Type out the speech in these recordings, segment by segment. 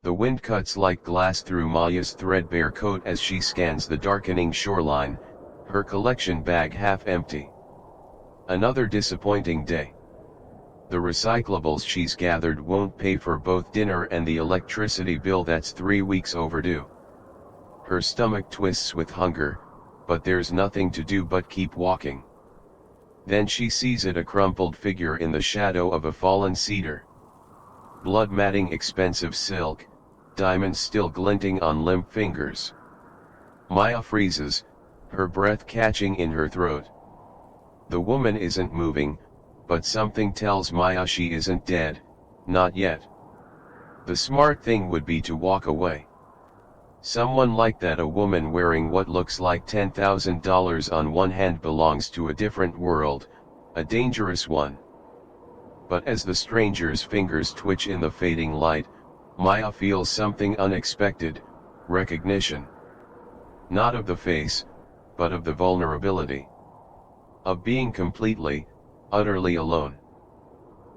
The wind cuts like glass through Maya's threadbare coat as she scans the darkening shoreline, her collection bag half empty. Another disappointing day. The recyclables she's gathered won't pay for both dinner and the electricity bill that's 3 weeks overdue. Her stomach twists with hunger, but there's nothing to do but keep walking. Then she sees a crumpled figure in the shadow of a fallen cedar. Blood matting expensive silk, diamonds still glinting on limp fingers. Maya freezes, her breath catching in her throat. The woman isn't moving, but something tells Maya she isn't dead, not yet. The smart thing would be to walk away. Someone like that, a woman wearing what looks like $10,000 on one hand, belongs to a different world, a dangerous one. But as the stranger's fingers twitch in the fading light, Maya feels something unexpected, recognition. Not of the face, but of the vulnerability. Of being completely, utterly alone.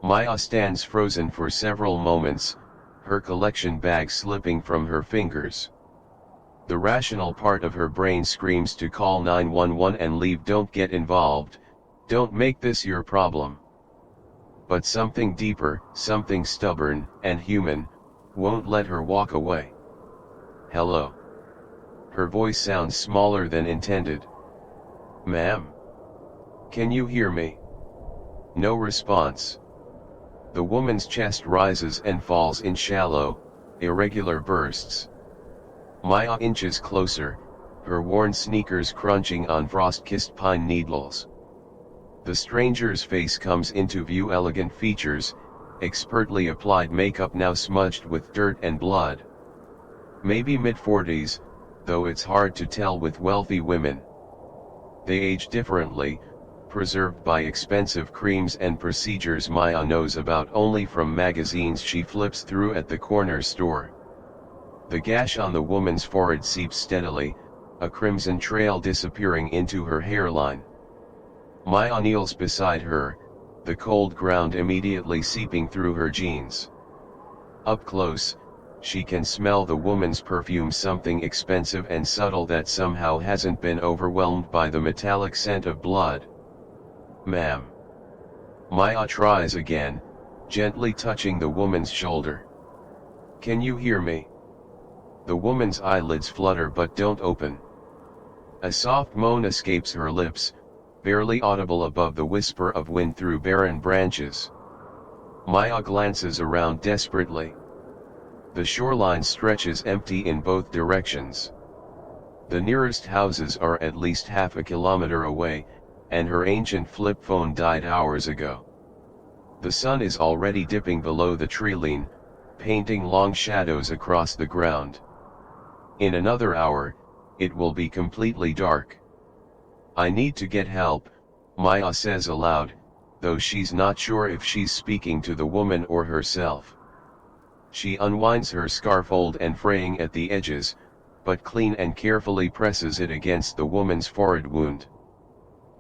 Maya stands frozen for several moments, her collection bag slipping from her fingers. The rational part of her brain screams to call 911 and leave. Don't get involved, don't make this your problem. But something deeper, something stubborn and human, won't let her walk away. Hello. Her voice sounds smaller than intended. Ma'am? Can you hear me? No response. The woman's chest rises and falls in shallow, irregular bursts. Maya inches closer, her worn sneakers crunching on frost-kissed pine needles. The stranger's face comes into view, elegant features, expertly applied makeup now smudged with dirt and blood. Maybe mid-40s, though it's hard to tell with wealthy women. They age differently, preserved by expensive creams and procedures Maya knows about only from magazines she flips through at the corner store. The gash on the woman's forehead seeps steadily, a crimson trail disappearing into her hairline. Maya kneels beside her, the cold ground immediately seeping through her jeans. Up close, she can smell the woman's perfume, something expensive and subtle that somehow hasn't been overwhelmed by the metallic scent of blood. Ma'am. Maya tries again, gently touching the woman's shoulder. Can you hear me? The woman's eyelids flutter but don't open. A soft moan escapes her lips, barely audible above the whisper of wind through barren branches. Maya glances around desperately. The shoreline stretches empty in both directions. The nearest houses are at least half a kilometer away, and her ancient flip phone died hours ago. The sun is already dipping below the treeline, painting long shadows across the ground. In another hour, it will be completely dark. I need to get help, Maya says aloud, though she's not sure if she's speaking to the woman or herself. She unwinds her scarf, old and fraying at the edges, but clean, and carefully presses it against the woman's forehead wound.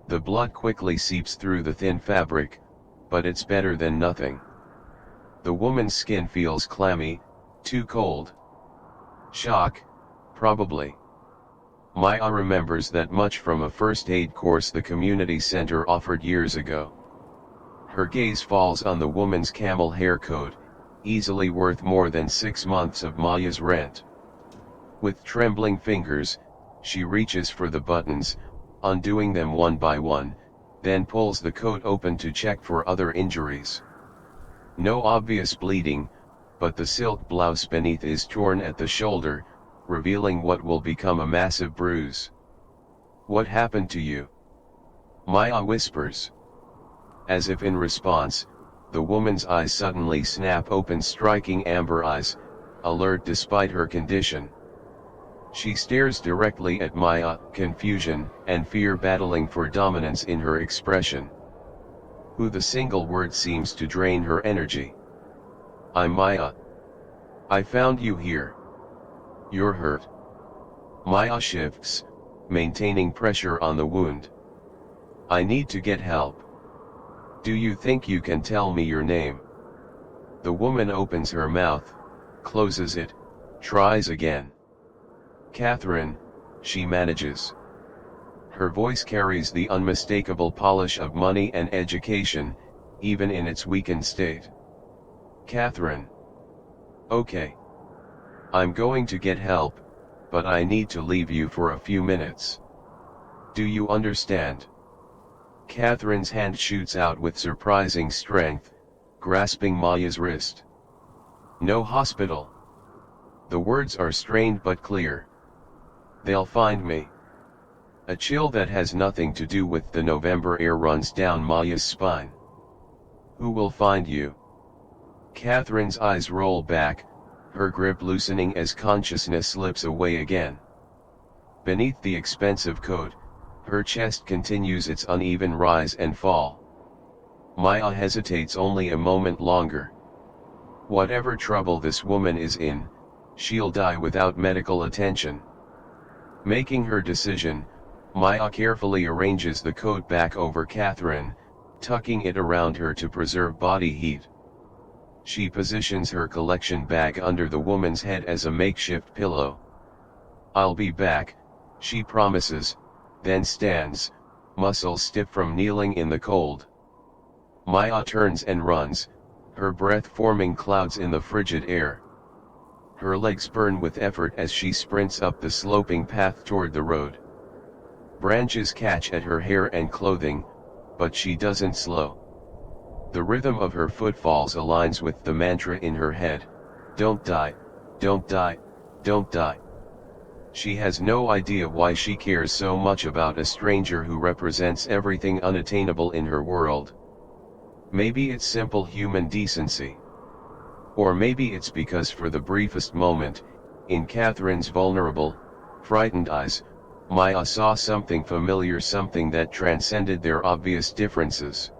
The blood quickly seeps through the thin fabric, but it's better than nothing. The woman's skin feels clammy, too cold. Shock, probably. Maya remembers that much from a first aid course the community center offered years ago. Her gaze falls on the woman's camel hair coat, easily worth more than 6 months of Maya's rent. With trembling fingers, she reaches for the buttons, undoing them one by one, then pulls the coat open to check for other injuries. No obvious bleeding, but the silk blouse beneath is torn at the shoulder, revealing what will become a massive bruise. What happened to you? Maya whispers. As if in response, the woman's eyes suddenly snap open, striking amber eyes, alert despite her condition. She stares directly at Maya, confusion and fear battling for dominance in her expression. Who, the single word seems to drain her energy. I'm Maya. I found you here. You're hurt. Maya shifts, maintaining pressure on the wound. I need to get help. Do you think you can tell me your name? The woman opens her mouth, closes it, tries again. "Catherine," she manages. Her voice carries the unmistakable polish of money and education, even in its weakened state. "Catherine. Okay. I'm going to get help, but I need to leave you for a few minutes. Do you understand?" Catherine's hand shoots out with surprising strength, grasping Maya's wrist. "No hospital." The words are strained but clear. "They'll find me." A chill that has nothing to do with the November air runs down Maya's spine. "Who will find you?" Catherine's eyes roll back, her grip loosening as consciousness slips away again. Beneath the expensive coat, her chest continues its uneven rise and fall. Maya hesitates only a moment longer. Whatever trouble this woman is in, she'll die without medical attention. Making her decision, Maya carefully arranges the coat back over Catherine, tucking it around her to preserve body heat. She positions her collection bag under the woman's head as a makeshift pillow. "I'll be back," she promises, then stands, muscles stiff from kneeling in the cold. Maya turns and runs, her breath forming clouds in the frigid air. Her legs burn with effort as she sprints up the sloping path toward the road. Branches catch at her hair and clothing, but she doesn't slow. The rhythm of her footfalls aligns with the mantra in her head, "Don't die, don't die, don't die." She has no idea why she cares so much about a stranger who represents everything unattainable in her world. Maybe it's simple human decency. Or maybe it's because for the briefest moment, in Catherine's vulnerable, frightened eyes, Maya saw something familiar, something that transcended their obvious differences.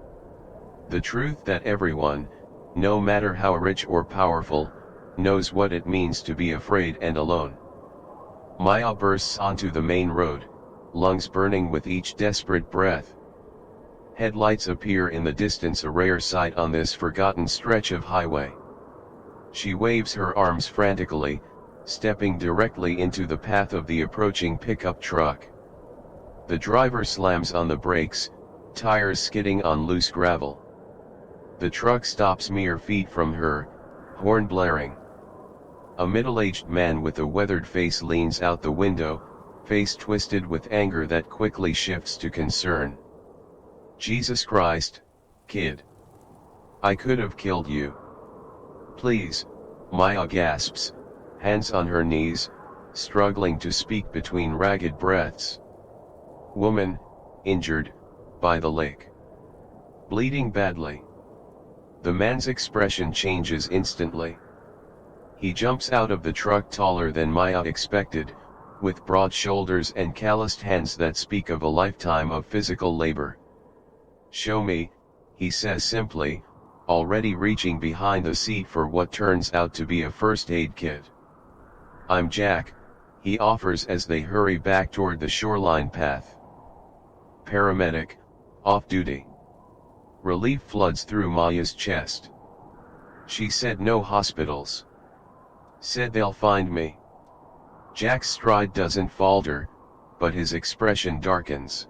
The truth that everyone, no matter how rich or powerful, knows what it means to be afraid and alone. Maya bursts onto the main road, lungs burning with each desperate breath. Headlights appear in the distance, a rare sight on this forgotten stretch of highway. She waves her arms frantically, stepping directly into the path of the approaching pickup truck. The driver slams on the brakes, tires skidding on loose gravel. The truck stops mere feet from her, horn blaring. A middle-aged man with a weathered face leans out the window, face twisted with anger that quickly shifts to concern. "Jesus Christ, kid. I could have killed you." "Please," Maya gasps, hands on her knees, struggling to speak between ragged breaths. "Woman, injured, by the lake. Bleeding badly." The man's expression changes instantly. He jumps out of the truck taller than Maya expected, with broad shoulders and calloused hands that speak of a lifetime of physical labor. "Show me," he says simply, already reaching behind the seat for what turns out to be a first aid kit. "I'm Jack," he offers as they hurry back toward the shoreline path. "Paramedic, off duty." Relief floods through Maya's chest. She said no hospitals. Said they'll find me. Jack's stride doesn't falter, but his expression darkens.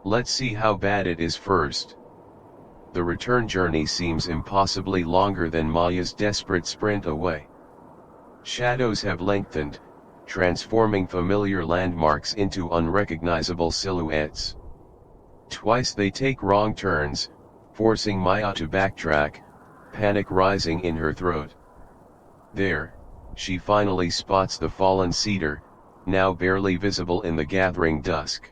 "Let's see how bad it is first." The return journey seems impossibly longer than Maya's desperate sprint away. Shadows have lengthened, transforming familiar landmarks into unrecognizable silhouettes. Twice they take wrong turns, forcing Maya to backtrack, panic rising in her throat. There, she finally spots the fallen cedar, now barely visible in the gathering dusk.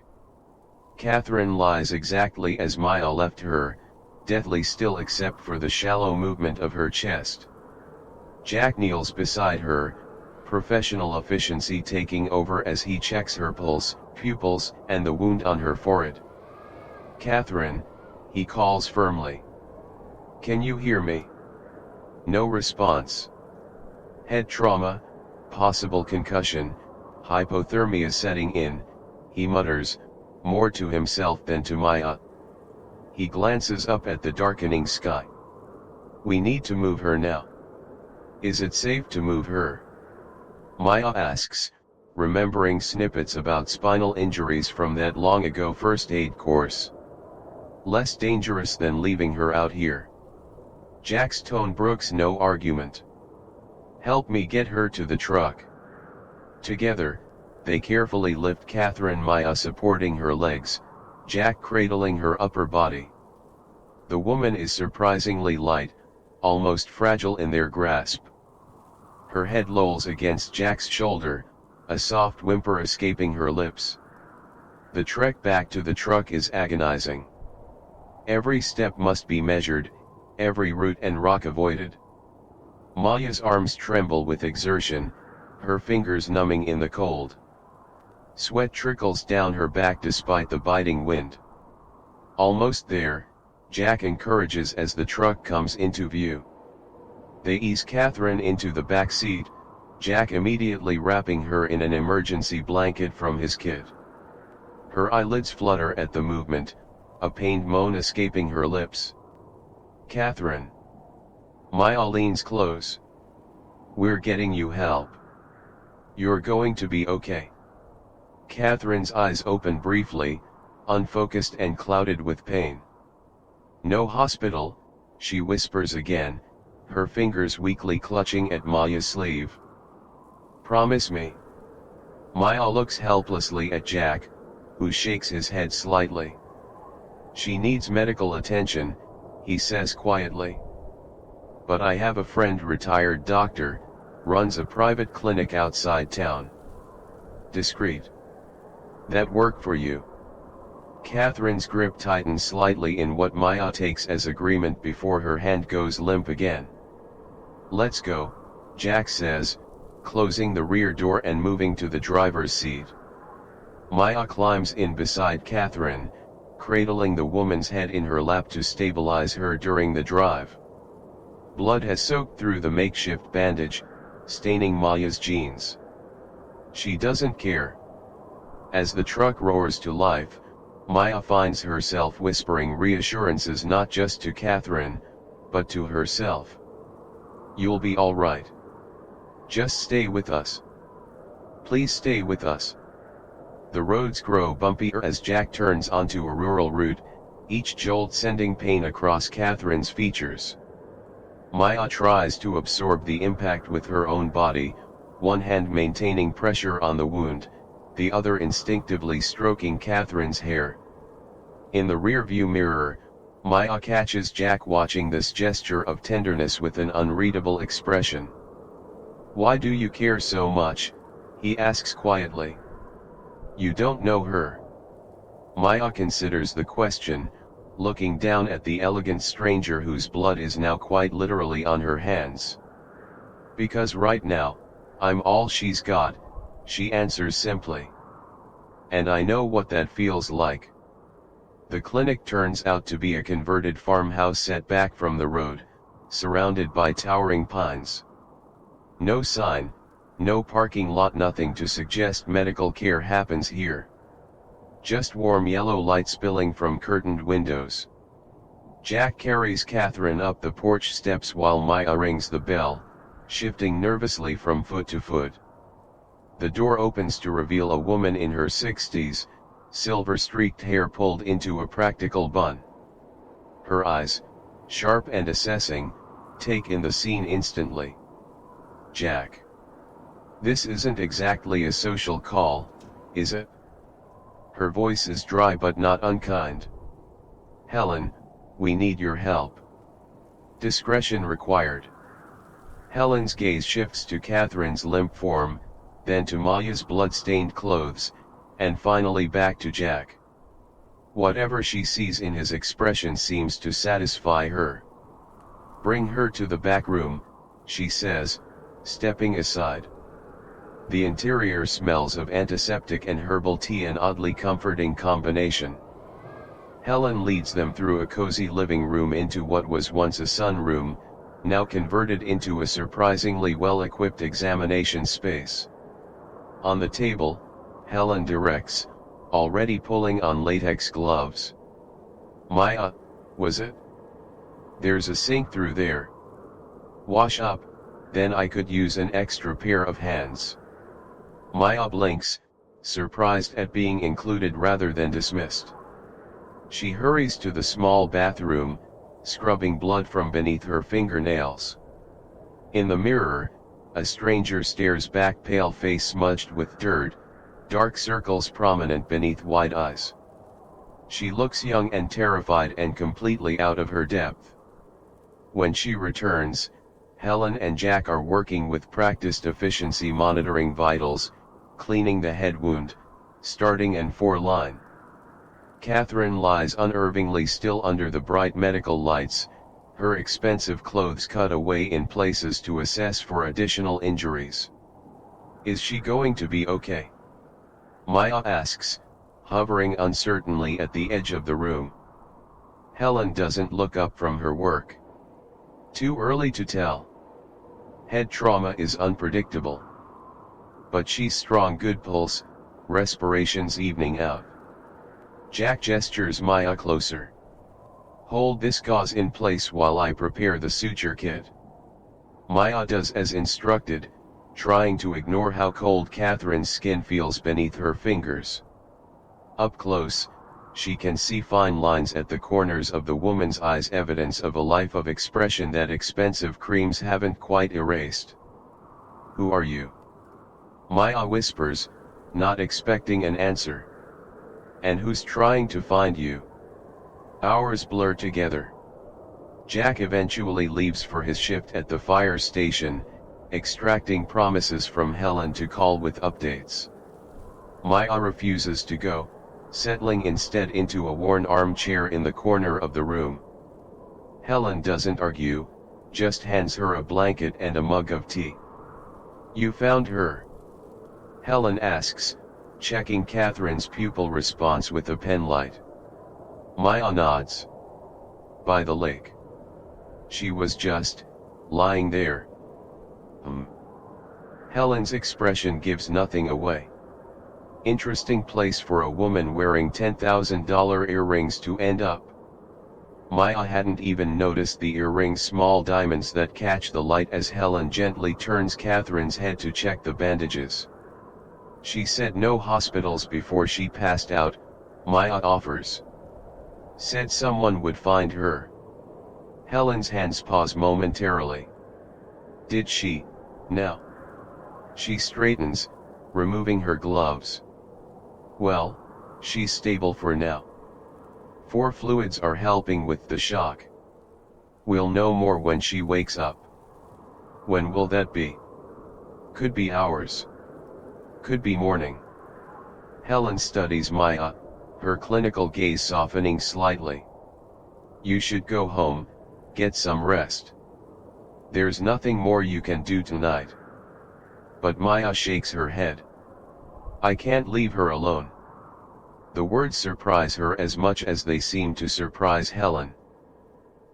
Catherine lies exactly as Maya left her, deathly still except for the shallow movement of her chest. Jack kneels beside her, professional efficiency taking over as he checks her pulse, pupils, and the wound on her forehead. "Catherine," he calls firmly. "Can you hear me?" No response. Head trauma, possible concussion, hypothermia setting in, he mutters, more to himself than to Maya. He glances up at the darkening sky. "We need to move her now." Is it safe to move her? Maya asks, remembering snippets about spinal injuries from that long ago first aid course. Less dangerous than leaving her out here. Jack's tone brooks no argument. Help me get her to the truck. Together, they carefully lift Catherine, Maya supporting her legs, Jack cradling her upper body. The woman is surprisingly light, almost fragile in their grasp. Her head lolls against Jack's shoulder, a soft whimper escaping her lips. The trek back to the truck is agonizing. Every step must be measured, every root and rock avoided. Maya's arms tremble with exertion, her fingers numbing in the cold. Sweat trickles down her back despite the biting wind. Almost there, Jack encourages as the truck comes into view. They ease Catherine into the back seat, Jack immediately wrapping her in an emergency blanket from his kit. Her eyelids flutter at the movement, a pained moan escaping her lips. Catherine. Maya leans close. We're getting you help. You're going to be okay. Catherine's eyes open briefly, unfocused and clouded with pain. No hospital, she whispers again, her fingers weakly clutching at Maya's sleeve. Promise me. Maya looks helplessly at Jack, who shakes his head slightly. She needs medical attention, he says quietly. But I have a friend, retired doctor, runs a private clinic outside town. Discreet. That work for you? Catherine's grip tightens slightly in what Maya takes as agreement before her hand goes limp again. Let's go, Jack says, closing the rear door and moving to the driver's seat. Maya climbs in beside Catherine, cradling the woman's head in her lap to stabilize her during the drive. Blood has soaked through the makeshift bandage, staining Maya's jeans. She doesn't care. As the truck roars to life, Maya finds herself whispering reassurances not just to Catherine, but to herself. You'll be all right. Just stay with us. Please stay with us. The roads grow bumpier as Jack turns onto a rural route, each jolt sending pain across Catherine's features. Maya tries to absorb the impact with her own body, one hand maintaining pressure on the wound, the other instinctively stroking Catherine's hair. In the rearview mirror, Maya catches Jack watching this gesture of tenderness with an unreadable expression. Why do you care so much? He asks quietly. You don't know her. Maya considers the question, looking down at the elegant stranger whose blood is now quite literally on her hands. Because right now, I'm all she's got, she answers simply. And I know what that feels like. The clinic turns out to be a converted farmhouse set back from the road, surrounded by towering pines. No sign, no parking lot, nothing to suggest medical care happens here. Just warm yellow light spilling from curtained windows. Jack carries Catherine up the porch steps while Maya rings the bell, shifting nervously from foot to foot. The door opens to reveal a woman in her 60s, silver-streaked hair pulled into a practical bun. Her eyes, sharp and assessing, take in the scene instantly. Jack. This isn't exactly a social call, is it? Her voice is dry but not unkind. Helen, we need your help. Discretion required. Helen's gaze shifts to Catherine's limp form, then to Maya's blood-stained clothes, and finally back to Jack. Whatever she sees in his expression seems to satisfy her. Bring her to the back room, she says, stepping aside. The interior smells of antiseptic and herbal tea, an oddly comforting combination. Helen leads them through a cozy living room into what was once a sunroom, now converted into a surprisingly well-equipped examination space. On the table, Helen directs, already pulling on latex gloves. Maya, was it? There's a sink through there. Wash up, then I could use an extra pair of hands. Maya blinks, surprised at being included rather than dismissed. She hurries to the small bathroom, scrubbing blood from beneath her fingernails. In the mirror, a stranger stares back, pale face smudged with dirt, dark circles prominent beneath wide eyes. She looks young and terrified and completely out of her depth. When she returns, Helen and Jack are working with practiced efficiency, monitoring vitals, cleaning the head wound, starting and foreline. Catherine lies unnervingly still under the bright medical lights, her expensive clothes cut away in places to assess for additional injuries. Is she going to be okay? Maya asks, hovering uncertainly at the edge of the room. Helen doesn't look up from her work. Too early to tell. Head trauma is unpredictable. But she's strong, good pulse, respirations evening out. Jack gestures Maya closer. Hold this gauze in place while I prepare the suture kit. Maya does as instructed, trying to ignore how cold Catherine's skin feels beneath her fingers. Up close, she can see fine lines at the corners of the woman's eyes, evidence of a life of expression that expensive creams haven't quite erased. Who are you? Maya whispers, not expecting an answer. And who's trying to find you? Hours blur together. Jack eventually leaves for his shift at the fire station, extracting promises from Helen to call with updates. Maya refuses to go, settling instead into a worn armchair in the corner of the room. Helen doesn't argue, just hands her a blanket and a mug of tea. You found her? Helen asks, checking Catherine's pupil response with a pen light. Maya nods. By the lake. She was just lying there. Helen's expression gives nothing away. Interesting place for a woman wearing $10,000 earrings to end up. Maya hadn't even noticed the earrings' small diamonds that catch the light as Helen gently turns Catherine's head to check the bandages. She said no hospitals before she passed out, Maya offers. Said someone would find her. Helen's hands pause momentarily. Did she, now? She straightens, removing her gloves. Well, she's stable for now. 4 fluids are helping with the shock. We'll know more when she wakes up. When will that be? Could be hours. Could be morning. Helen studies Maya, her clinical gaze softening slightly. You should go home, get some rest. There's nothing more you can do tonight. But Maya shakes her head. I can't leave her alone. The words surprise her as much as they seem to surprise Helen.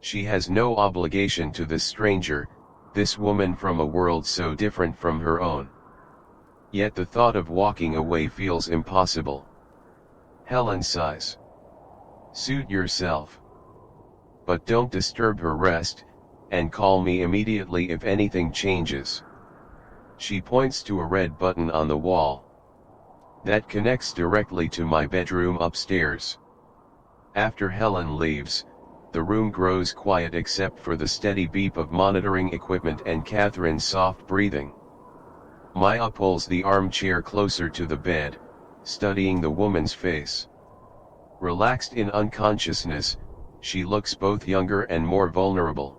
She has no obligation to this stranger, this woman from a world so different from her own. Yet the thought of walking away feels impossible. Helen sighs. Suit yourself. But don't disturb her rest, and call me immediately if anything changes. She points to a red button on the wall. That connects directly to my bedroom upstairs. After Helen leaves, the room grows quiet except for the steady beep of monitoring equipment and Catherine's soft breathing. Maya pulls the armchair closer to the bed, studying the woman's face. Relaxed in unconsciousness, she looks both younger and more vulnerable.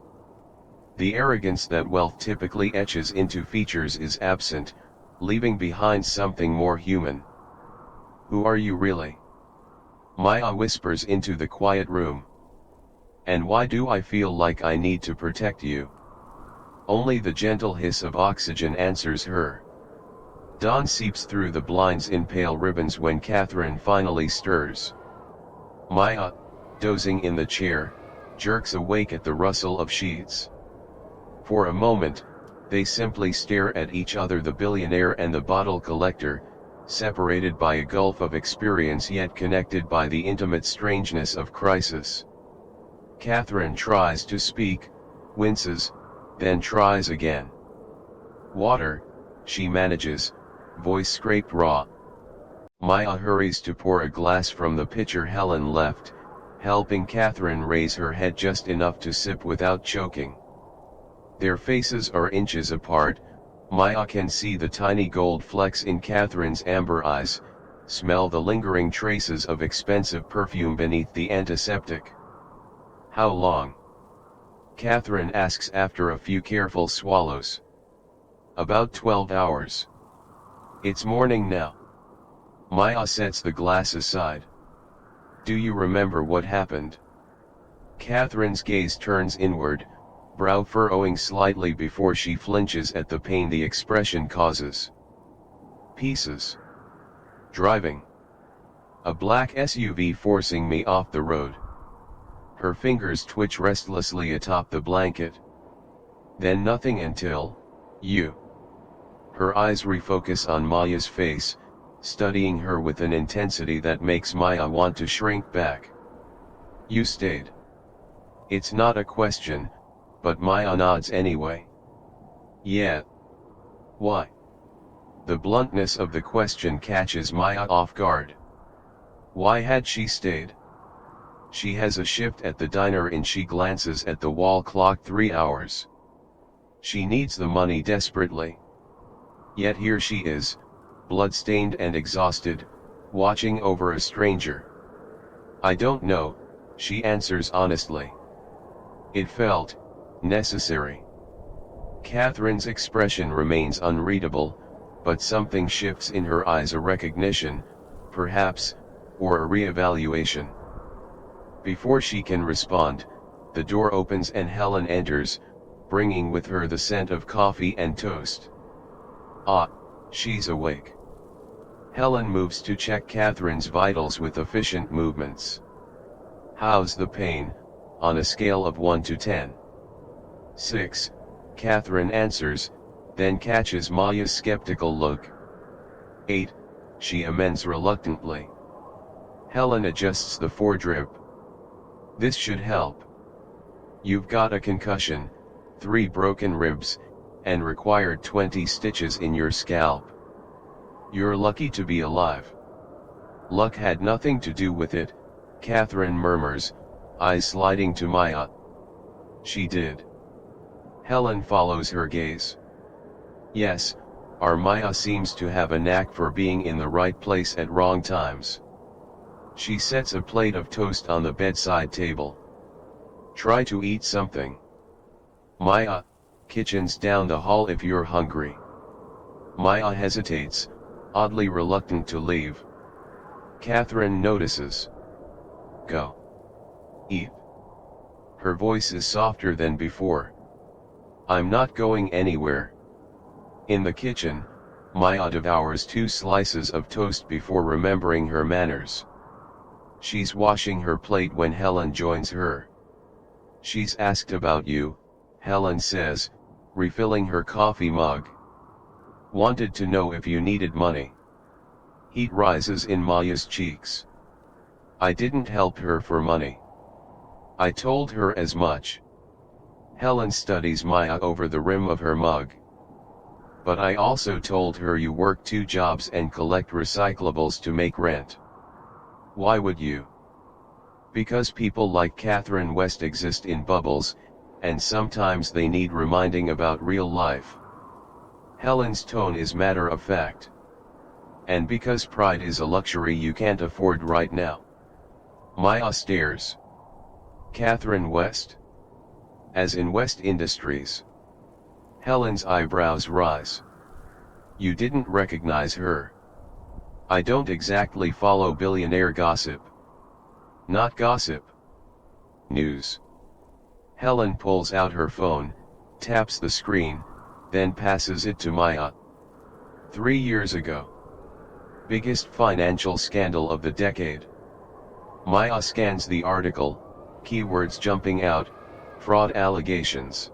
The arrogance that wealth typically etches into features is absent, leaving behind something more human. Who are you really? Maya whispers into the quiet room. And why do I feel like I need to protect you? Only the gentle hiss of oxygen answers her. Dawn seeps through the blinds in pale ribbons when Catherine finally stirs. Maya, dozing in the chair, jerks awake at the rustle of sheets. For a moment, they simply stare at each other, the billionaire and the bottle collector, separated by a gulf of experience yet connected by the intimate strangeness of crisis. Catherine tries to speak, winces, then tries again. Water, she manages, voice scraped raw. Maya hurries to pour a glass from the pitcher Helen left, helping Catherine raise her head just enough to sip without choking. Their faces are inches apart. Maya can see the tiny gold flecks in Catherine's amber eyes, smell the lingering traces of expensive perfume beneath the antiseptic. How long? Catherine asks after a few careful swallows. About 12 hours. It's morning now. Maya sets the glass aside. Do you remember what happened? Catherine's gaze turns inward, brow furrowing slightly before she flinches at the pain the expression causes. Pieces. Driving. A black SUV forcing me off the road. Her fingers twitch restlessly atop the blanket. Then nothing until, you. Her eyes refocus on Maya's face, studying her with an intensity that makes Maya want to shrink back. You stayed. It's not a question, but Maya nods anyway. Yeah. Why? The bluntness of the question catches Maya off guard. Why had she stayed? She has a shift at the diner and she glances at the wall clock. 3 hours. She needs the money desperately. Yet here she is, blood-stained and exhausted, watching over a stranger. I don't know, she answers honestly. It felt necessary. Catherine's expression remains unreadable, but something shifts in her eyes, a recognition, perhaps, or a re-evaluation. Before she can respond, the door opens and Helen enters, bringing with her the scent of coffee and toast. Ah, she's awake. Helen moves to check Catherine's vitals with efficient movements. How's the pain, on a scale of 1 to 10? 6, Catherine answers, then catches Maya's skeptical look. 8, she amends reluctantly. Helen adjusts the foredrip. This should help. You've got a concussion, 3 broken ribs, and required 20 stitches in your scalp. You're lucky to be alive. Luck had nothing to do with it, Catherine murmurs, eyes sliding to Maya. She did. Helen follows her gaze. Yes, our Maya seems to have a knack for being in the right place at wrong times. She sets a plate of toast on the bedside table. Try to eat something. Maya, kitchen's down the hall if you're hungry. Maya hesitates, oddly reluctant to leave. Catherine notices. Go. Eat. Her voice is softer than before. I'm not going anywhere. In the kitchen, Maya devours 2 slices of toast before remembering her manners. She's washing her plate when Helen joins her. She's asked about you, Helen says, refilling her coffee mug. Wanted to know if you needed money. Heat rises in Maya's cheeks. I didn't help her for money. I told her as much. Helen studies Maya over the rim of her mug. But I also told her you work 2 jobs and collect recyclables to make rent. Why would you? Because people like Catherine West exist in bubbles, and sometimes they need reminding about real life. Helen's tone is matter of fact. And because pride is a luxury you can't afford right now. Maya stares. Catherine West? As in West Industries. Helen's eyebrows rise. You didn't recognize her. I don't exactly follow billionaire gossip. Not gossip. News. Helen pulls out her phone, taps the screen, then passes it to Maya. 3 years ago. Biggest financial scandal of the decade. Maya scans the article, keywords jumping out, fraud allegations.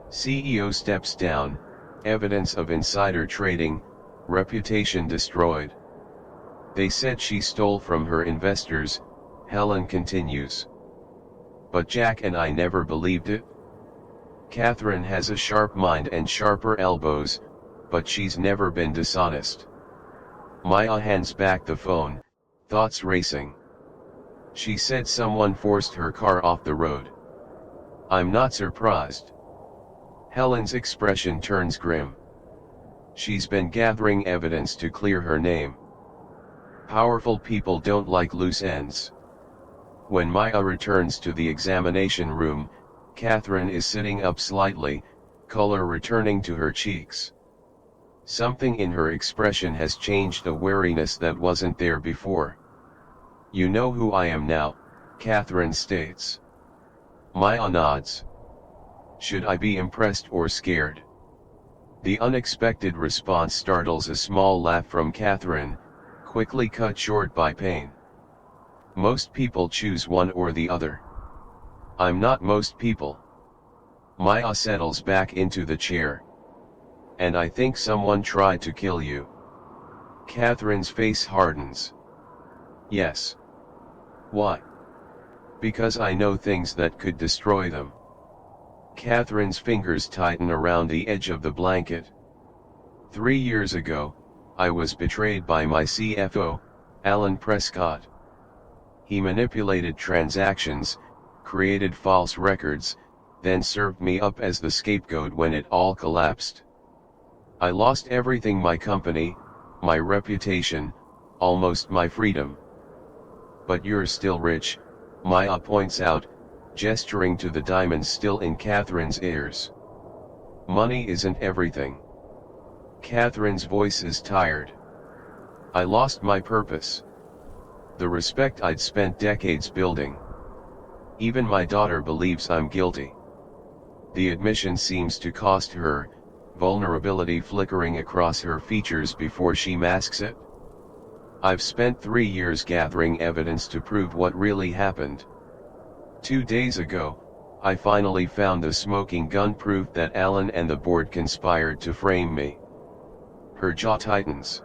CEO steps down, evidence of insider trading, reputation destroyed. They said she stole from her investors, Helen continues. But Jack and I never believed it. Catherine has a sharp mind and sharper elbows, but she's never been dishonest. Maya hands back the phone, thoughts racing. She said someone forced her car off the road. I'm not surprised. Helen's expression turns grim. She's been gathering evidence to clear her name. Powerful people don't like loose ends. When Maya returns to the examination room, Catherine is sitting up slightly, color returning to her cheeks. Something in her expression has changed, a wariness that wasn't there before. You know who I am now, Catherine states. Maya nods. Should I be impressed or scared? The unexpected response startles a small laugh from Catherine, quickly cut short by pain. Most people choose one or the other. I'm not most people. Maya settles back into the chair. And I think someone tried to kill you. Catherine's face hardens. Yes. Why? Because I know things that could destroy them. Catherine's fingers tighten around the edge of the blanket. 3 years ago, I was betrayed by my CFO, Alan Prescott. He manipulated transactions, created false records, then served me up as the scapegoat when it all collapsed. I lost everything: my company, my reputation, almost my freedom. But you're still rich, Maya points out, gesturing to the diamonds still in Catherine's ears. Money isn't everything. Catherine's voice is tired. I lost my purpose. The respect I'd spent decades building. Even my daughter believes I'm guilty. The admission seems to cost her, vulnerability flickering across her features before she masks it. I've spent 3 years gathering evidence to prove what really happened. 2 days ago, I finally found the smoking gun, proof that Alan and the board conspired to frame me. Her jaw tightens.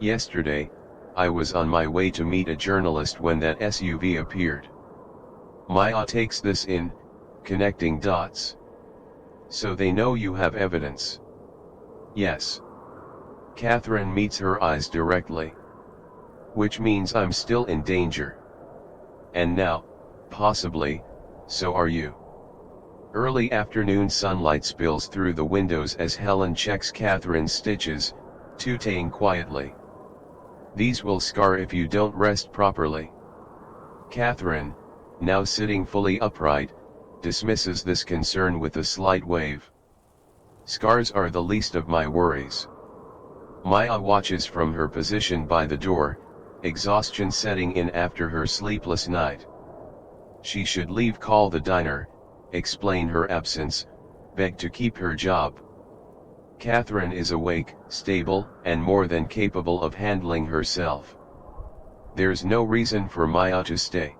Yesterday, I was on my way to meet a journalist when that SUV appeared. Maya takes this in, connecting dots. So they know you have evidence? Yes. Catherine meets her eyes directly. Which means I'm still in danger. And now, possibly, so are you. Early afternoon sunlight spills through the windows as Helen checks Catherine's stitches, tooting quietly. These will scar if you don't rest properly. Catherine, now sitting fully upright, dismisses this concern with a slight wave. Scars are the least of my worries. Maya watches from her position by the door, exhaustion setting in after her sleepless night. She should leave, call the diner, explain her absence, beg to keep her job. Catherine is awake, stable, and more than capable of handling herself. There's no reason for Maya to stay.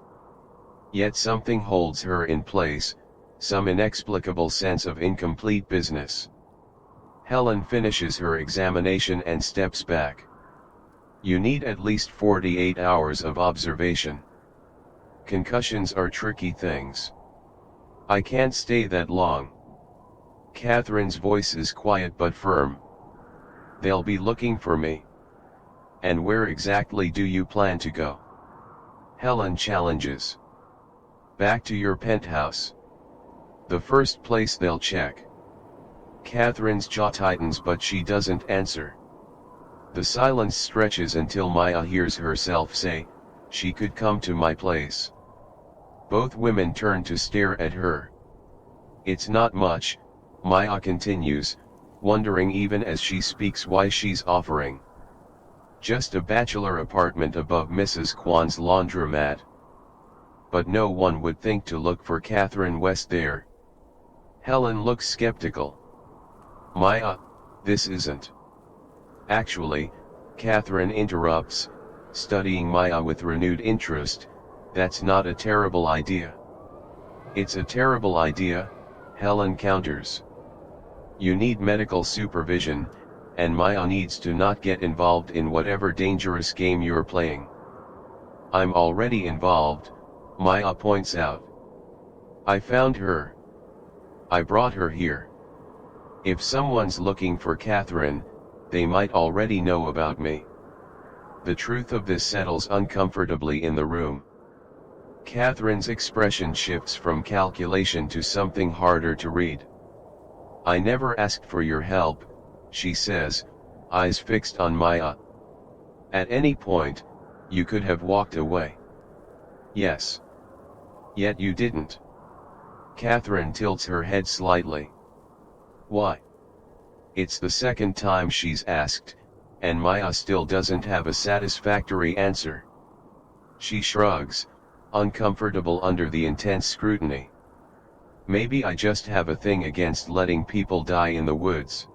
Yet something holds her in place, some inexplicable sense of incomplete business. Helen finishes her examination and steps back. You need at least 48 hours of observation. Concussions are tricky things. I can't stay that long. Catherine's voice is quiet but firm. They'll be looking for me. And where exactly do you plan to go? Helen challenges. Back to your penthouse. The first place they'll check. Catherine's jaw tightens, but she doesn't answer. The silence stretches until Maya hears herself say, "She could come to my place." Both women turn to stare at her. It's not much, Maya continues, wondering even as she speaks why she's offering. Just a bachelor apartment above Mrs. Kwan's laundromat. But no one would think to look for Catherine West there. Helen looks skeptical. Maya, this isn't. Actually, Catherine interrupts, studying Maya with renewed interest, that's not a terrible idea. It's a terrible idea, Helen counters. You need medical supervision, and Maya needs to not get involved in whatever dangerous game you're playing. I'm already involved, Maya points out. I found her. I brought her here. If someone's looking for Catherine, they might already know about me. The truth of this settles uncomfortably in the room. Catherine's expression shifts from calculation to something harder to read. I never asked for your help, she says, eyes fixed on Maya. At any point, you could have walked away. Yes. Yet you didn't. Catherine tilts her head slightly. Why? It's the second time she's asked, and Maya still doesn't have a satisfactory answer. She shrugs, uncomfortable under the intense scrutiny. Maybe I just have a thing against letting people die in the woods.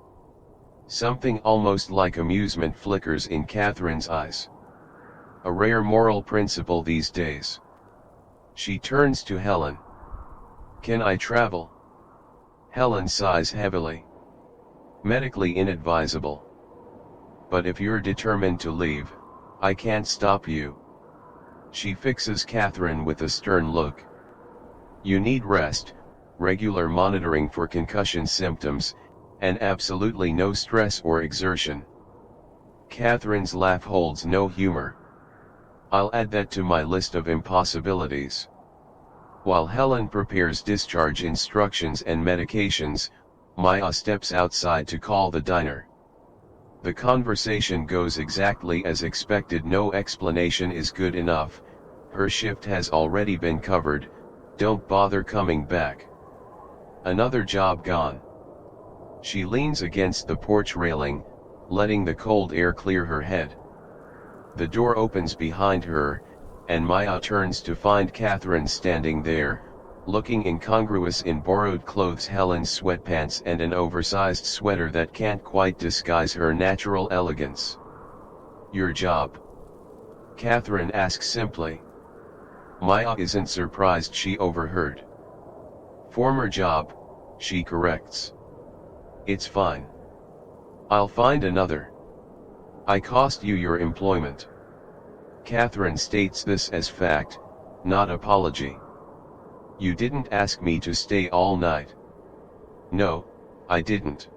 Something almost like amusement flickers in Catherine's eyes. A rare moral principle these days. She turns to Helen. Can I travel? Helen sighs heavily. Medically inadvisable. But if you're determined to leave, I can't stop you. She fixes Catherine with a stern look. You need rest, regular monitoring for concussion symptoms, and absolutely no stress or exertion. Catherine's laugh holds no humor. I'll add that to my list of impossibilities. While Helen prepares discharge instructions and medications, Maya steps outside to call the diner. The conversation goes exactly as expected. No explanation is good enough. Her shift has already been covered, don't bother coming back. Another job gone. She leans against the porch railing, letting the cold air clear her head. The door opens behind her, and Maya turns to find Catherine standing there, looking incongruous in borrowed clothes, Helen's sweatpants and an oversized sweater that can't quite disguise her natural elegance. Your job? Catherine asks simply. Maya isn't surprised she overheard. Former job, she corrects. It's fine. I'll find another. I cost you your employment. Catherine states this as fact, not apology. You didn't ask me to stay all night. No, I didn't.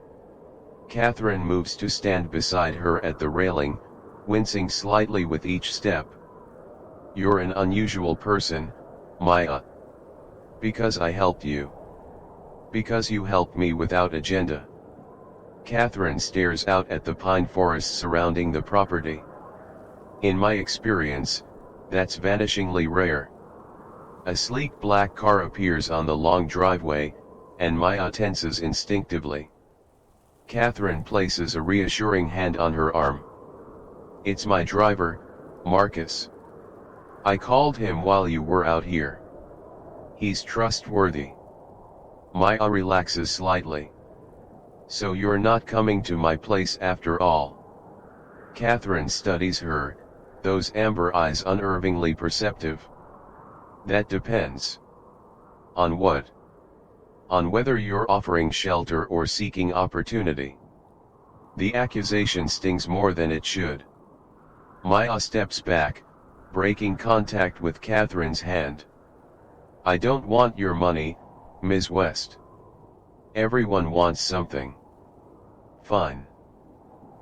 Catherine moves to stand beside her at the railing, wincing slightly with each step. You're an unusual person, Maya. Because I helped you. Because you helped me without agenda. Catherine stares out at the pine forest surrounding the property. In my experience, that's vanishingly rare. A sleek black car appears on the long driveway, and Maya tenses instinctively. Catherine places a reassuring hand on her arm. It's my driver, Marcus. I called him while you were out here. He's trustworthy. Maya relaxes slightly. So you're not coming to my place after all? Catherine studies her, those amber eyes unnervingly perceptive. That depends. On what? On whether you're offering shelter or seeking opportunity. The accusation stings more than it should. Maya steps back, breaking contact with Catherine's hand. I don't want your money, Ms. West. Everyone wants something. Fine.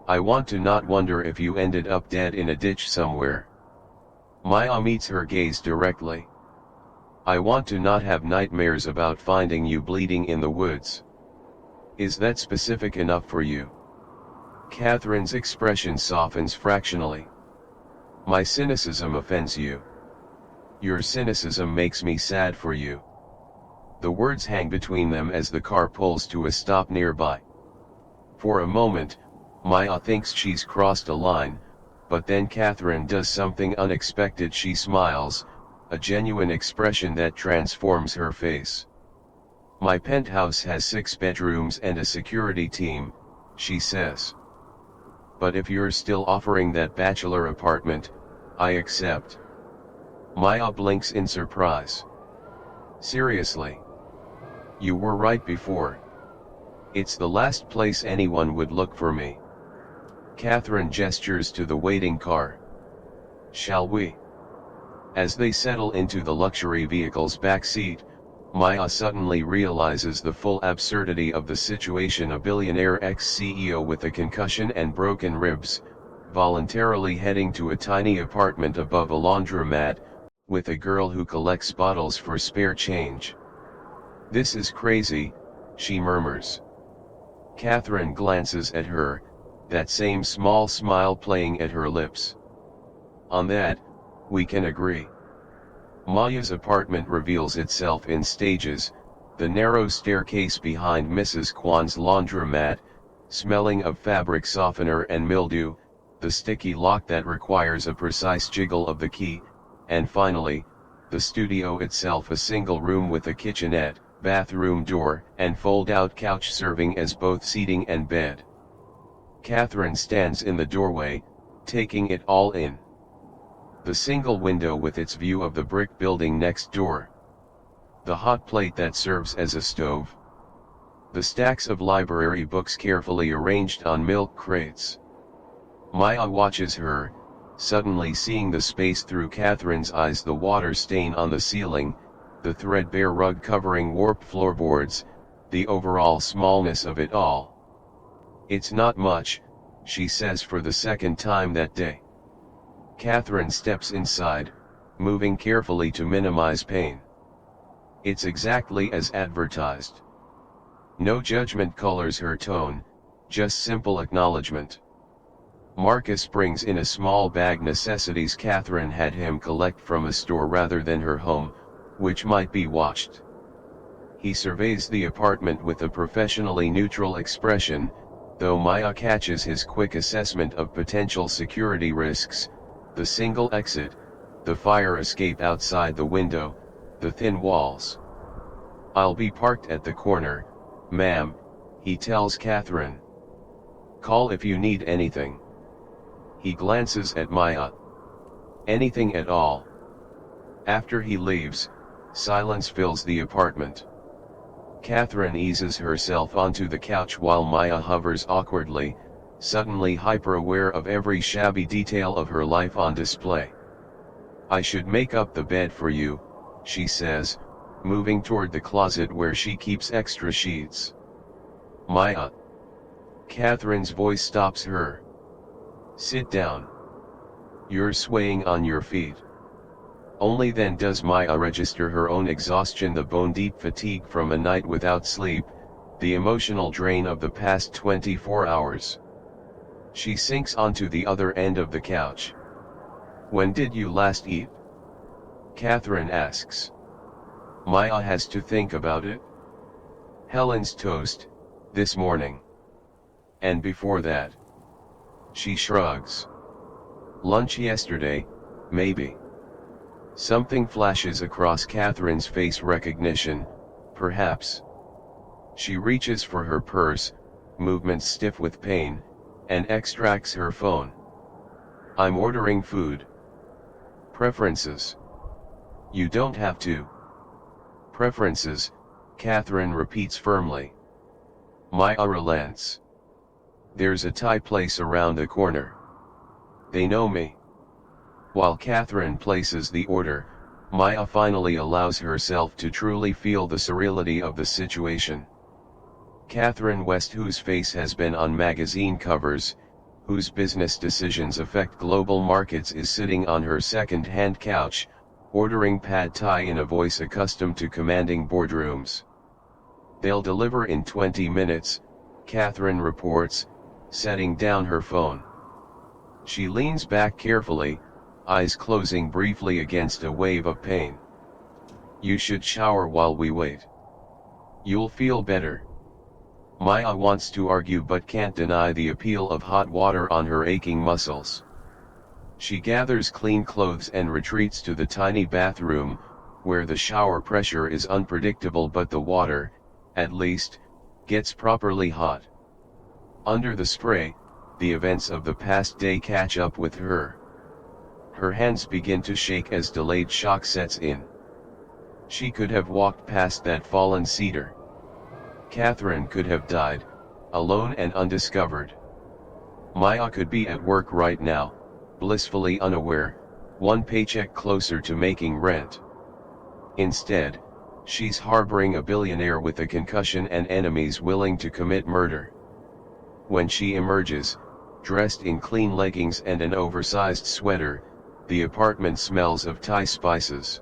I want to not wonder if you ended up dead in a ditch somewhere. Maya meets her gaze directly. I want to not have nightmares about finding you bleeding in the woods. Is that specific enough for you? Catherine's expression softens fractionally. My cynicism offends you. Your cynicism makes me sad for you. The words hang between them as the car pulls to a stop nearby. For a moment, Maya thinks she's crossed a line, but then Catherine does something unexpected. She smiles, a genuine expression that transforms her face. My penthouse has 6 bedrooms and a security team, she says. But if you're still offering that bachelor apartment, I accept. Maya blinks in surprise. Seriously? You were right before. It's the last place anyone would look for me. Catherine gestures to the waiting car. Shall we? As they settle into the luxury vehicle's back seat, Maya suddenly realizes the full absurdity of the situation. A billionaire ex-CEO with a concussion and broken ribs, voluntarily heading to a tiny apartment above a laundromat, with a girl who collects bottles for spare change. "This is crazy," she murmurs. Catherine glances at her, that same small smile playing at her lips. "On that, we can agree." Maya's apartment reveals itself in stages, the narrow staircase behind Mrs. Kwan's laundromat, smelling of fabric softener and mildew, the sticky lock that requires a precise jiggle of the key, and finally, the studio itself, a single room with a kitchenette, bathroom door, and fold-out couch serving as both seating and bed. Catherine stands in the doorway, taking it all in. The single window with its view of the brick building next door. The hot plate that serves as a stove. The stacks of library books carefully arranged on milk crates. Maya watches her, suddenly seeing the space through Catherine's eyes, the water stain on the ceiling, the threadbare rug covering warped floorboards, the overall smallness of it all. "It's not much," she says for the second time that day. Catherine steps inside, moving carefully to minimize pain. "It's exactly as advertised." No judgment colors her tone, just simple acknowledgement. Marcus brings in a small bag, necessities Catherine had him collect from a store rather than her home, which might be watched. He surveys the apartment with a professionally neutral expression, though Maya catches his quick assessment of potential security risks: the single exit, the fire escape outside the window, the thin walls. "I'll be parked at the corner, ma'am," he tells Catherine. "Call if you need anything." He glances at Maya. "Anything at all?" After he leaves, silence fills the apartment. Catherine eases herself onto the couch while Maya hovers awkwardly, suddenly hyper-aware of every shabby detail of her life on display. "I should make up the bed for you," she says, moving toward the closet where she keeps extra sheets. "Maya." Catherine's voice stops her. "Sit down. You're swaying on your feet." Only then does Maya register her own exhaustion, the bone-deep fatigue from a night without sleep, the emotional drain of the past 24 hours. She sinks onto the other end of the couch. "When did you last eat?" Catherine asks. Maya has to think about it. "Helen's toast, this morning." "And before that?" She shrugs. "Lunch yesterday, maybe." Something flashes across Catherine's face, recognition, perhaps. She reaches for her purse, movements stiff with pain, and extracts her phone. "I'm ordering food." "Preferences?" "You don't have to." "Preferences," Catherine repeats firmly. Maya relents. "There's a Thai place around the corner. They know me." While Catherine places the order, Maya finally allows herself to truly feel the surreality of the situation. Catherine West, whose face has been on magazine covers, whose business decisions affect global markets, is sitting on her second-hand couch, ordering pad thai in a voice accustomed to commanding boardrooms. "They'll deliver in 20 minutes, Catherine reports, setting down her phone. She leans back carefully, eyes closing briefly against a wave of pain. "You should shower while we wait. You'll feel better." Maya wants to argue but can't deny the appeal of hot water on her aching muscles. She gathers clean clothes and retreats to the tiny bathroom, where the shower pressure is unpredictable but the water, at least, gets properly hot. Under the spray, the events of the past day catch up with her. Her hands begin to shake as delayed shock sets in. She could have walked past that fallen cedar. Catherine could have died, alone and undiscovered. Maya could be at work right now, blissfully unaware, one paycheck closer to making rent. Instead, She's harboring a billionaire with a concussion and enemies willing to commit murder. When she emerges, dressed in clean leggings and an oversized sweater, the apartment smells of Thai spices.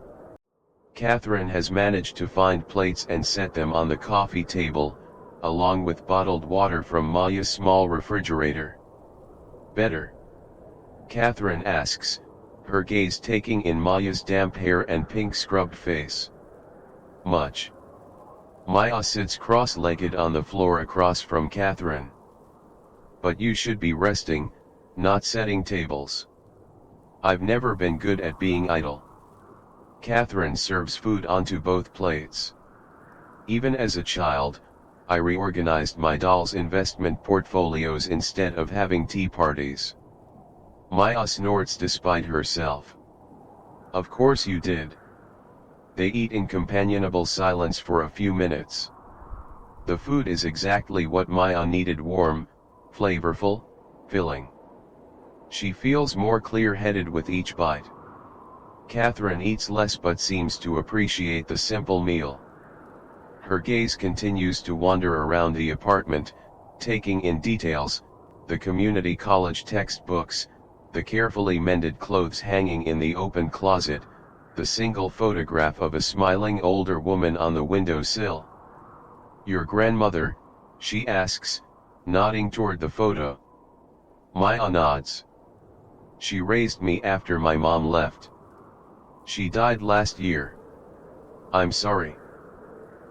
Catherine has managed to find plates and set them on the coffee table, along with bottled water from Maya's small refrigerator. Better? Catherine asks, her gaze taking in Maya's damp hair and pink scrubbed face. Much. Maya sits cross-legged on the floor across from Catherine. But you should be resting, not setting tables. I've never been good at being idle. Catherine serves food onto both plates. Even as a child, I reorganized my doll's investment portfolios instead of having tea parties. Maya snorts despite herself. Of course you did. They eat in companionable silence for a few minutes. The food is exactly what Maya needed: warm, flavorful, filling. She feels more clear-headed with each bite. Catherine eats less but seems to appreciate the simple meal. Her gaze continues to wander around the apartment, taking in details: the community college textbooks, the carefully mended clothes hanging in the open closet, the single photograph of a smiling older woman on the windowsill. Your grandmother? She asks, nodding toward the photo. Maya nods. She raised me after my mom left. She died last year. I'm sorry.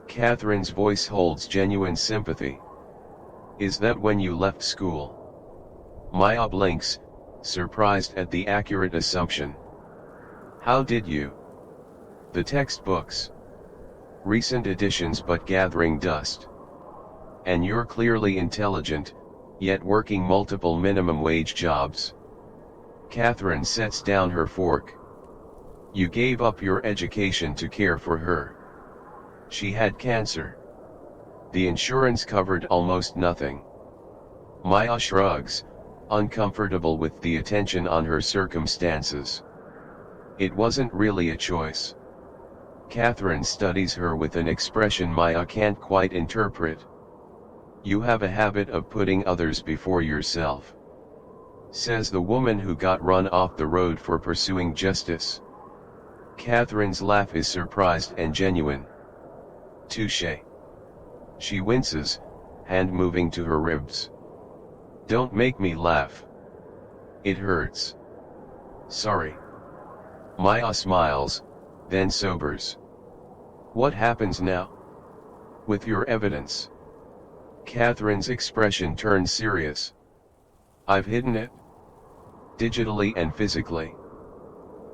Catherine's voice holds genuine sympathy. Is that when you left school? Maya blinks, surprised at the accurate assumption. How did you? The textbooks. Recent editions but gathering dust. And you're clearly intelligent, yet working multiple minimum wage jobs. Catherine sets down her fork. You gave up your education to care for her. She had cancer. The insurance covered almost nothing. Maya shrugs, uncomfortable with the attention on her circumstances. It wasn't really a choice. Catherine studies her with an expression Maya can't quite interpret. You have a habit of putting others before yourself, says the woman who got run off the road for pursuing justice. Catherine's laugh is surprised and genuine. Touché. She winces, hand moving to her ribs. Don't make me laugh. It hurts. Sorry. Maya smiles, then sobers. What happens now? With your evidence? Catherine's expression turns serious. I've hidden it. Digitally and physically.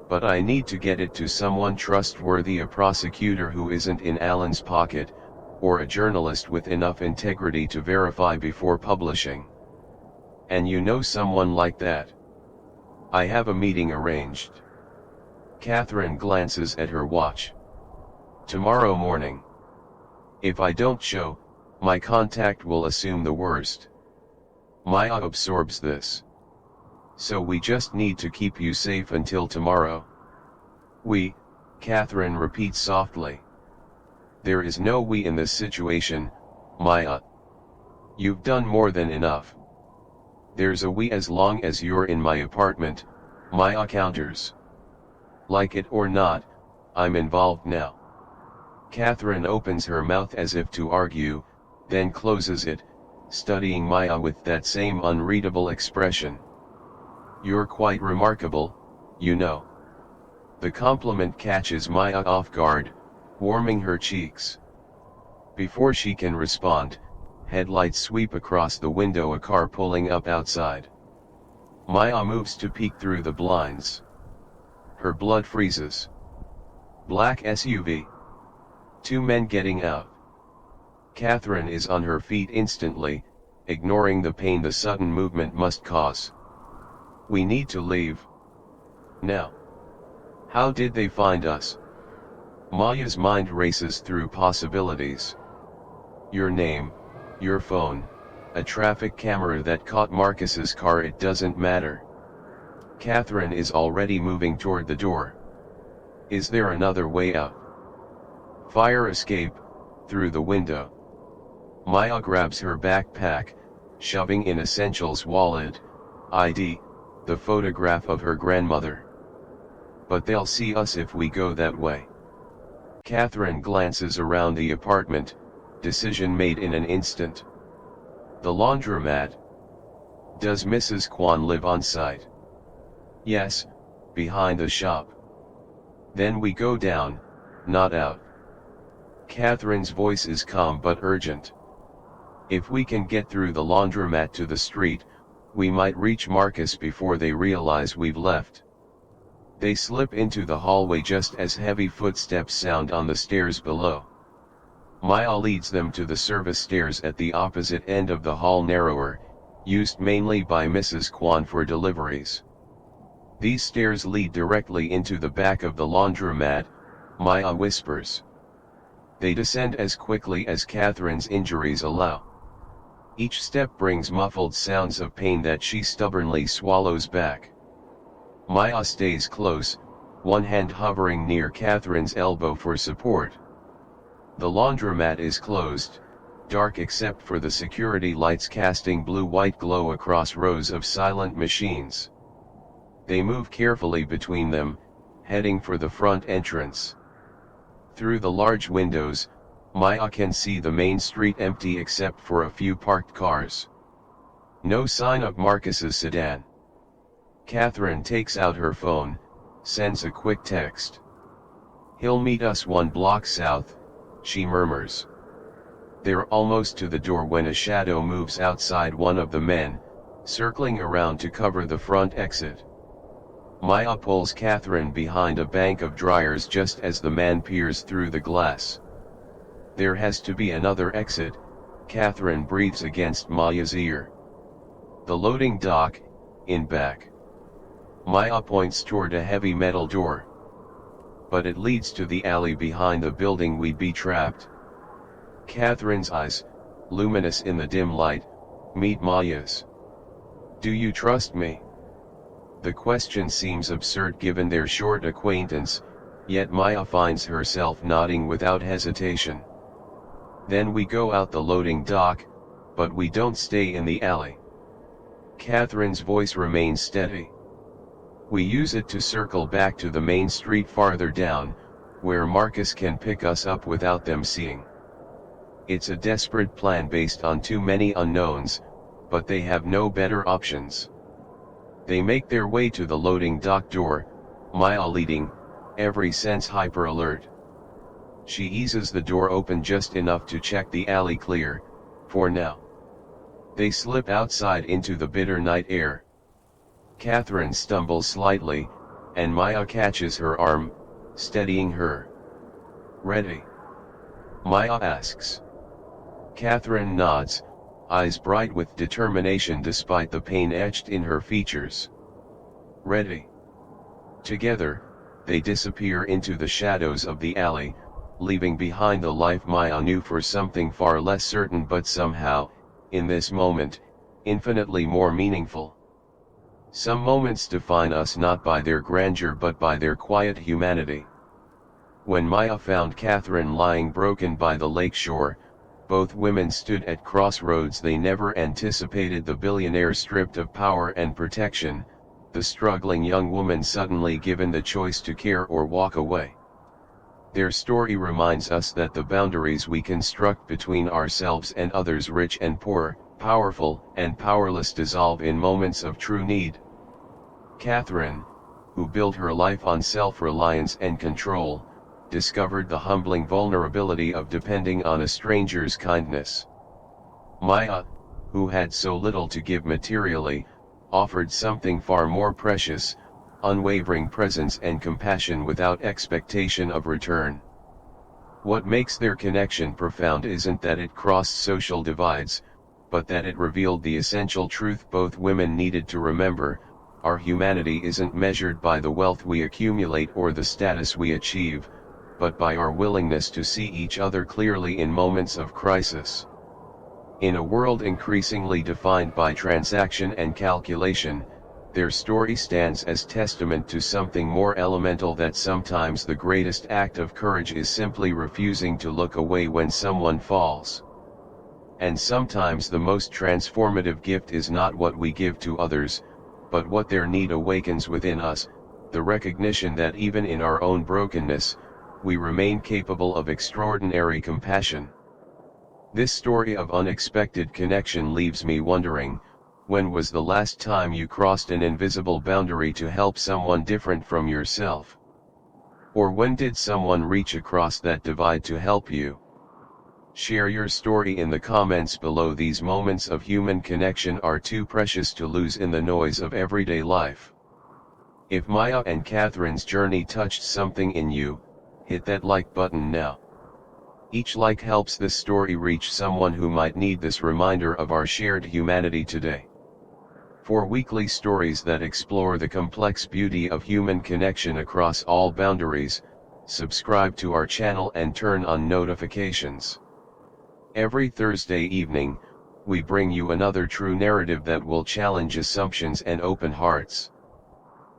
But I need to get it to someone trustworthy, a prosecutor who isn't in Alan's pocket, or a journalist with enough integrity to verify before publishing. And you know someone like that? I have a meeting arranged. Catherine glances at her watch. Tomorrow morning. If I don't show, my contact will assume the worst. Maya absorbs this. So we just need to keep you safe until tomorrow. We, Catherine repeats softly. There is no we in this situation, Maya. You've done more than enough. There's a we as long as you're in my apartment, Maya counters. Like it or not, I'm involved now. Catherine opens her mouth as if to argue, then closes it, studying Maya with that same unreadable expression. You're quite remarkable, you know. The compliment catches Maya off guard, warming her cheeks. Before she can respond, headlights sweep across the window, a car pulling up outside. Maya moves to peek through the blinds. Her blood freezes. Black SUV. Two men getting out. Catherine is on her feet instantly, ignoring the pain the sudden movement must cause. We need to leave. Now. How did they find us? Maya's mind races through possibilities. Your name, your phone, a traffic camera that caught Marcus's car, it doesn't matter. Catherine is already moving toward the door. Is there another way out? Fire escape, through the window. Maya grabs her backpack, shoving in essentials wallet, ID, the photograph of her grandmother. But they'll see us if we go that way. Catherine glances around the apartment, decision made in an instant. The laundromat. Does Mrs. Kwan live on site? Yes, behind the shop. Then we go down, not out. Catherine's voice is calm but urgent. If we can get through the laundromat to the street, we might reach Marcus before they realize we've left. They slip into the hallway just as heavy footsteps sound on the stairs below. Maya leads them to the service stairs at the opposite end of the hall, narrower, used mainly by Mrs. Kwan for deliveries. These stairs lead directly into the back of the laundromat, Maya whispers. They descend as quickly as Catherine's injuries allow. Each step brings muffled sounds of pain that she stubbornly swallows back. Maya stays close, one hand hovering near Catherine's elbow for support. The laundromat is closed, dark except for the security lights casting blue-white glow across rows of silent machines. They move carefully between them, heading for the front entrance. Through the large windows, Maya can see the main street empty except for a few parked cars. No sign of Marcus's sedan. Catherine takes out her phone, sends a quick text. "He'll meet us 1 block south," she murmurs. They're almost to the door when a shadow moves outside one of the men, circling around to cover the front exit. Maya pulls Catherine behind a bank of dryers just as the man peers through the glass. There has to be another exit, Catherine breathes against Maya's ear. The loading dock, in back. Maya points toward a heavy metal door. But it leads to the alley behind the building, we'd be trapped. Catherine's eyes, luminous in the dim light, meet Maya's. "Do you trust me?" The question seems absurd given their short acquaintance, yet Maya finds herself nodding without hesitation. Then we go out the loading dock, but we don't stay in the alley. Catherine's voice remains steady. We use it to circle back to the main street farther down, where Marcus can pick us up without them seeing. It's a desperate plan based on too many unknowns, but they have no better options. They make their way to the loading dock door, Maya leading, every sense hyper alert. She eases the door open just enough to check the alley clear, for now. They slip outside into the bitter night air. Catherine stumbles slightly, and Maya catches her arm, steadying her. "Ready?" Maya asks. Catherine nods, eyes bright with determination despite the pain etched in her features. "Ready." Together, they disappear into the shadows of the alley, leaving behind the life Maya knew for something far less certain but somehow, in this moment, infinitely more meaningful. Some moments define us not by their grandeur but by their quiet humanity. When Maya found Catherine lying broken by the lake shore, both women stood at crossroads they never anticipated. The billionaire stripped of power and protection, the struggling young woman suddenly given the choice to care or walk away. Their story reminds us that the boundaries we construct between ourselves and others, rich and poor, powerful and powerless, dissolve in moments of true need. Catherine, who built her life on self-reliance and control, discovered the humbling vulnerability of depending on a stranger's kindness. Maya, who had so little to give materially, offered something far more precious, unwavering presence and compassion without expectation of return. What makes their connection profound isn't that it crossed social divides, but that it revealed the essential truth both women needed to remember: our humanity isn't measured by the wealth we accumulate or the status we achieve, but by our willingness to see each other clearly in moments of crisis. In a world increasingly defined by transaction and calculation, their story stands as testament to something more elemental, that sometimes the greatest act of courage is simply refusing to look away when someone falls. And sometimes the most transformative gift is not what we give to others, but what their need awakens within us, the recognition that even in our own brokenness, we remain capable of extraordinary compassion. This story of unexpected connection leaves me wondering, when was the last time you crossed an invisible boundary to help someone different from yourself? Or when did someone reach across that divide to help you? Share your story in the comments below. These moments of human connection are too precious to lose in the noise of everyday life. If Maya and Catherine's journey touched something in you, hit that like button now. Each like helps this story reach someone who might need this reminder of our shared humanity today. For weekly stories that explore the complex beauty of human connection across all boundaries, subscribe to our channel and turn on notifications. Every Thursday evening, we bring you another true narrative that will challenge assumptions and open hearts.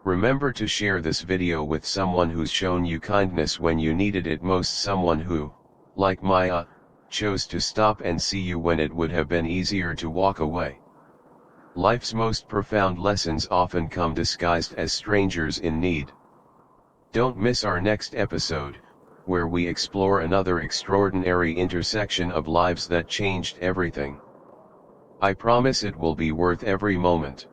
Remember to share this video with someone who's shown you kindness when you needed it most, someone who, like Maya, chose to stop and see you when it would have been easier to walk away. Life's most profound lessons often come disguised as strangers in need. Don't miss our next episode, where we explore another extraordinary intersection of lives that changed everything. I promise it will be worth every moment.